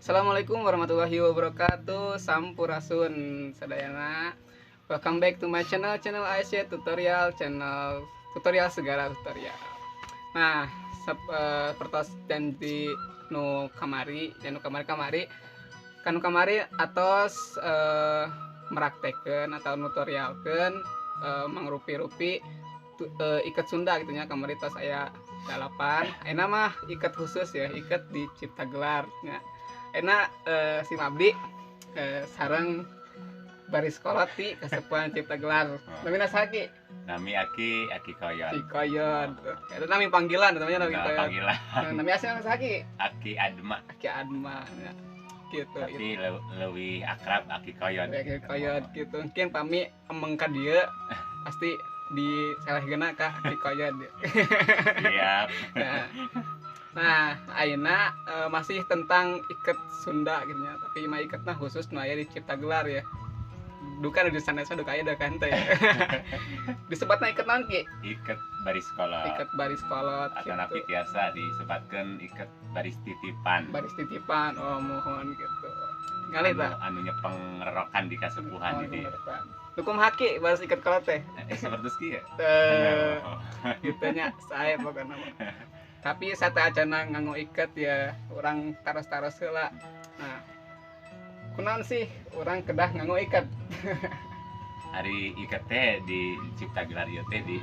Assalamualaikum warahmatullahi wabarakatuh. Sampurasun sadayana. Welcome back to my channel ASY Tutorial, channel tutorial segala tutorial. Nah, pertos janji nu kamari kamari atos meraktekeun atau nutorialkeun mangrupi-rupi iket Sunda gitunya. Kamari tos aya dalapan. Ayeuna mah iket khusus ya, iket di Cipta Gelar nya. Enak si Mabdi sarang baris kolot di Kasepuhan Cipta Gelar. Namina saki. Nami Aki Koyon. Si Koyon. Itu nami panggilan namanya nami Koyon. Panggilan. Nami asli saki. Aki Adma. Aki Adma. Ya. Gitu. Tapi lebih akrab Aki Koyon. Aki Koyon gitu. Mungkin pami emeng ka dieu pasti di salehkeuna ka Aki Koyon. Siap. Nah, ayeuna masih tentang iket Sunda gitu ya. Tapi mah iketna khusus nu aya di Cipta Gelar ya. Duka di sanesna duka aya da kan teh. Disebutna iket naon ki? Iket baris kolot. Iket baris kolot. Atau napi biasa disebatkeun iket baris titipan. Baris titipan. Oh, mohon gitu. Ngali ta? Anu nyepeng rerokan di Kasepuhan di dieu. Hukum haki baris iket kolot teh. Seperti kieu ya? Gitu nya sae pokona mah. Tapi sate acana nganggo iket ya orang taros-taros heula. Nah, kunaon sih orang kedah nganggo iket? Hari iket teh di Cipta Gelar ieu teh di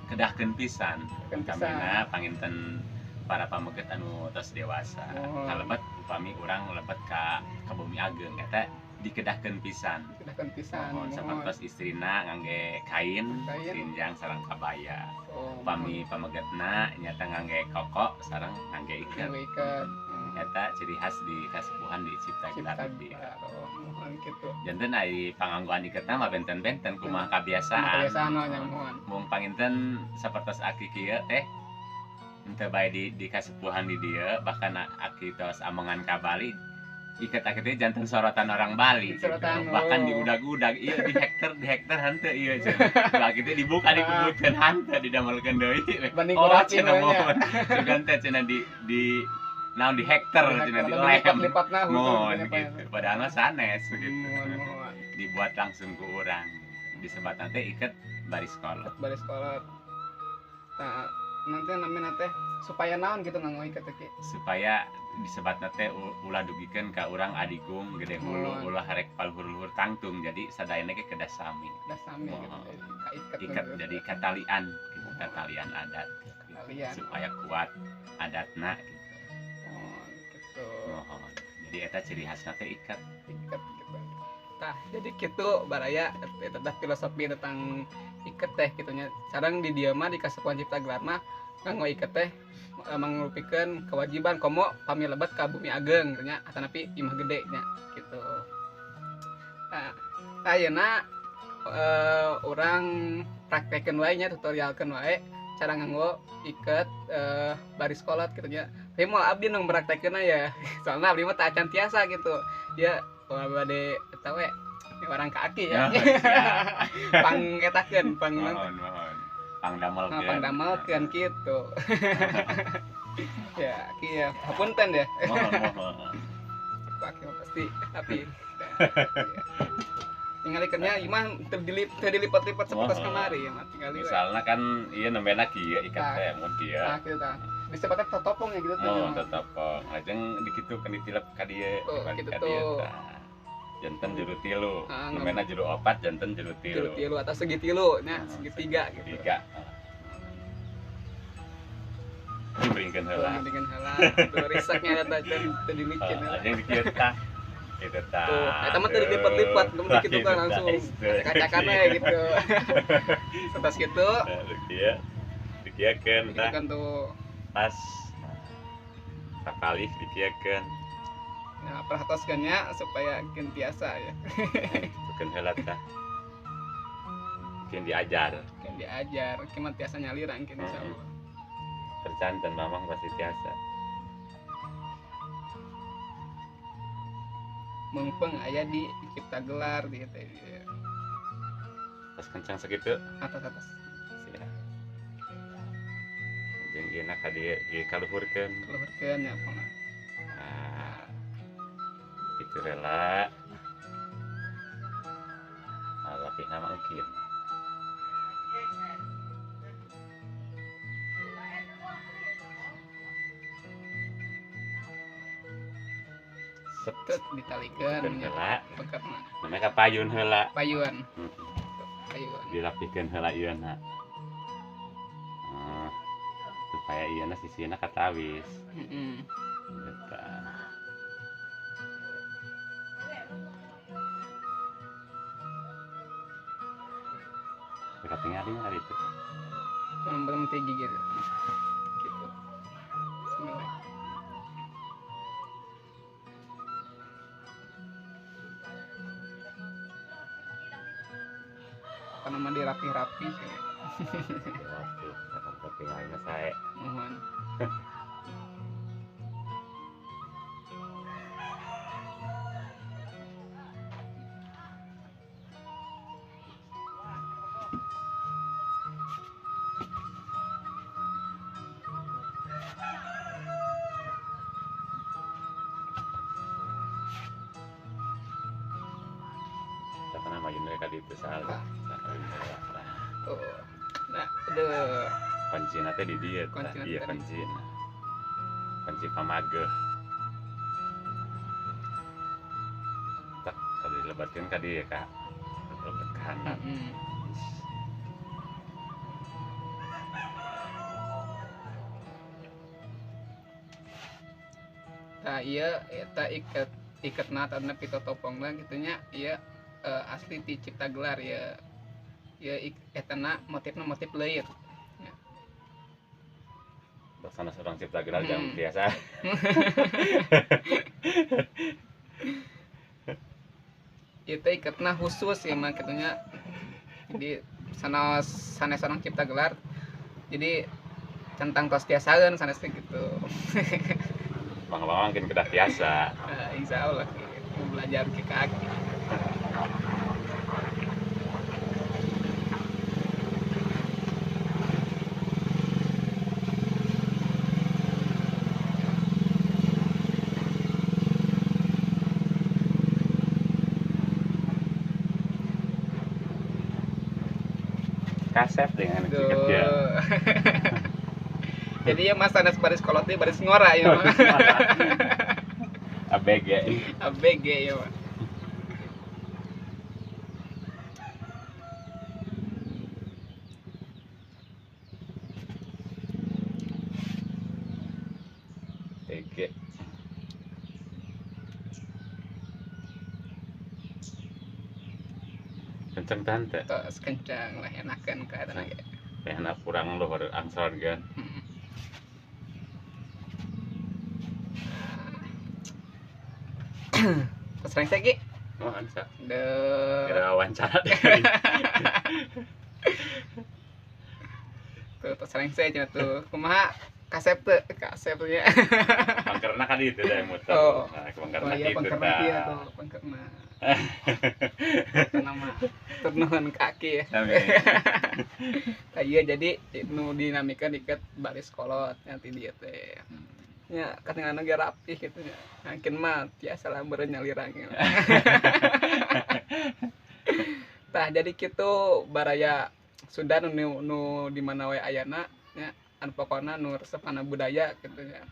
kedahkeun pisan. Kamina panginten para pameget anu tos dewasa. Kalebet upami urang lebet ka Bumi Ageng eta dikedahkeun pisan. Dikedahkeun pisan. Sapertos istrina ngangge kain, rinjang sareng kabaya. Upami pamegetna nyata ngangge koko sareng ngangge iket. Eta ciri khas di Kasepuhan di Cipta Gelar ieu. Mohon kitu. Janten ai panganggoan iketna mah benten-benten kumaha kabiasaan. Kabiasaan nya mohon. Mung panginten sapertos aki kieu teh henteu bae di Kasepuhan di dieu, bahkan aki tos amongan ka Bali iket-iket jantan sorotan orang Bali gitu. Bahkan di udag-udag iya di hektar henteu ieu cenah. Lah kitu dibuka dikebutkeun henteu didamelkeun deui. Oh cenah mohon. Sugan teh cenah di naon di hektar cenah di lem. Mohon gitu. Padahal mah sanes gitu. Dibuat langsung ku urang. Disebat teh iket baris kolot. Baris kolot. Nah, nanti namanya teh supaya naon gitu nganggo iket teh. Supaya disebat teh ulah dugikeun ka urang adigung gede hulu ulah harek paluhur-luhur tangtung jadi sadayana ge kedah sami. Kedah sami gitu. Iket jadi katalian gitu, katalian adat gitu. Supaya kuat adatna gitu. Oh, gitu. Mohon. Jadi eta ciri khasna teh iket gitu. Tah, jadi kitu baraya eta filosofi tentang iket teh gitunya. Sareng di dieu mah di Kasepuhan Cipta Gelar mah nganggo iket teh mangrupikeun kewajiban komo pami lebet ka Bumi Ageng nya atanapi imah gede nya gitu. Nah, ayeuna urang praktekeun wae nya tutorialkeun wae cara nganggo iket baris kolot gitu nya. Tapi mau abdi nu praktekeunna ya. Soalna abdi mah teu acan tiasa gitu. Ya bade eta we orang kaki ya. Pangetakeun mohon. Pangdamelkeun kitu. Ya, kieu hapunten ya. Mohon. Pakai pasti tapi tingalikeunnya imah teu dilipat-lipat seperti kamari ya mah tingali. Misalna kan ieu nembena kieu iket teh mun kieu. Nah, kitu tah. Disebutna totopong ya gitu teh. Oh, totopong. Ajeng dikitukeun ditilep ka dieu. Gitu tuh. Janten juru tilu, namanya juru opat, janten juru tilu. Juru tilu atau segi tilu, nya segitiga gitu. Tiga. Dibringkeun heula. Dibringkeun heula. Tuh riseknya eta teh dimicin heula. Jeung dikieu tah. Itu tah. Tuh, eta mah teu dilipat-lipat, nu dikitu kan langsung kacakan we gitu. Setas kitu. Dikieukeun tah. Dikieukeun tuh. Pas sakalih dikieukeun. Ya, perhatoskeunnya supaya geun biasa ya. Tukeun heula tah. Keun diajar. Kieu tiasa nyalirang kieu insyaallah. Tercanten mamang pasti tiasa. Mengpeng aya di Cipta Gelar di teh. Pas kencang sakitu. Atas. Siap. Jeung ieu na ka dieu kaluhurkeun. Kaluhurkeun ya pona. gitu rela. Tapi nama mungkin. Terus ditalikeun Pikeun nya heula. bekatna. Namanya payun heula. Payuan. Hmm. Payuan. Dirapikeun heula ieuna. Supaya ieuna sisina katawis. Heeh. Gitu. Dekat tinggal hari itu. Berhenti gigit. Gitu. Bismillah. Apa nama dirapi-rapi ya. Oke, akan tinggalnya saya. Mohon. Siapa nama mereka di itu salah. Tuh. Nah, aduh. Kuncina teh di dia. Kuncina Iya tadi. kuncina. Kunci pamageh. Tak kalau dilebatkan ka dia kak. Lebat kanan. Heeh. Nah, iya eta iketna tadna pito topongna gitu nya ieu asli ti Cipta Gelar ya. Ya etana motifna motif leuir. Sana seorang cipta gelar Hmm. yang biasa. Ieu teh iketna khusus ya mah kitu nya. Jadi sanes orang Cipta Gelar. Jadi centang tos tiasaeun sanes teh gitu. Bang makin kedah biasa. Insya Allah mau belajar ke kaki. Kasep dengan Tuh. sikapnya. Jadi ya mas sanes baris kolot teh baris ngora ya mah. ABG. ABG ya mah. TG. Kenceng tante. Tos kencang lah enakan ke adana ge. Enak kurang lo baru angsor kan. Tos reng segi. Oh ansa. Deuh. Kira wawancara. Tuh tos reng cenah tuh. Kumaha kasep teu nya. Pangkerna kan itu dah muter. Oh. Nah, Oh pangkerna iya gitu pangkerna dah. kieu tuh pangkerna. Nama turnuhan kaki ya. Iya jadi nu dinamika diket baris kolot nanti dia teh. Ya kadang-kadang ge rapih gitu nya. Makin mah tiasa lah beureun nyalirang. Tah jadi kitu baraya Sunda nu di mana we ayana nya anu pokona nu resep kana budaya gitu nya.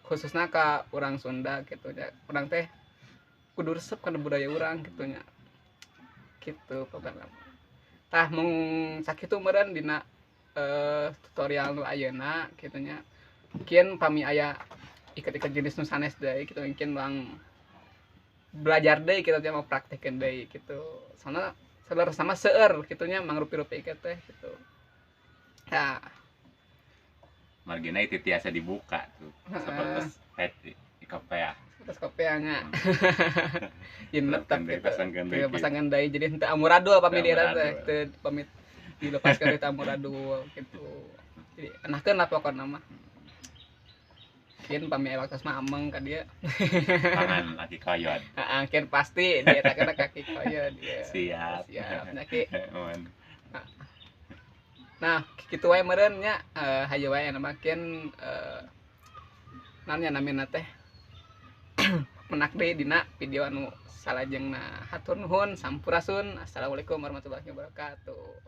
Khususna ka urang Sunda gitu nya. Urang teh kudu resep kana budaya urang gitu nya. Kitu pokona. Tah mung sakitu meureun dina tutorial nu ayeuna kitu nya. Mungkin pami aya iket-iket jenis nu sanes deui gitu mungkin bang belajar deui kita teh mau praktikeun deui gitu. Soalna saudara sama seueur kitu nya mangrupi-rupi iket teh gitu. Nah, Margina itu tiasa dibuka tuh. Seperti pet ikopea. terus kopianya. Inlet tapi Pasangkan teu deui. pasangan deui jadi henteu amburadul pami Teu dira teh amburadul. teu pamit dilepaskeun dari amburadul gitu. Jadi enakeun lah pokona mah. Kian pami waktos mah ameng ka dieu. Tangan lagi koyot. Heeh, kian pasti dia tak kena kaki koyo dia. Siap. Siap. Nah, ki, Aman. nah kitu wae meureun nya hayu wae anu mah kian nanya namina teh menak deui dina video anu salajengna. Hatur nuhun, sampurasun. Assalamualaikum warahmatullahi wabarakatuh.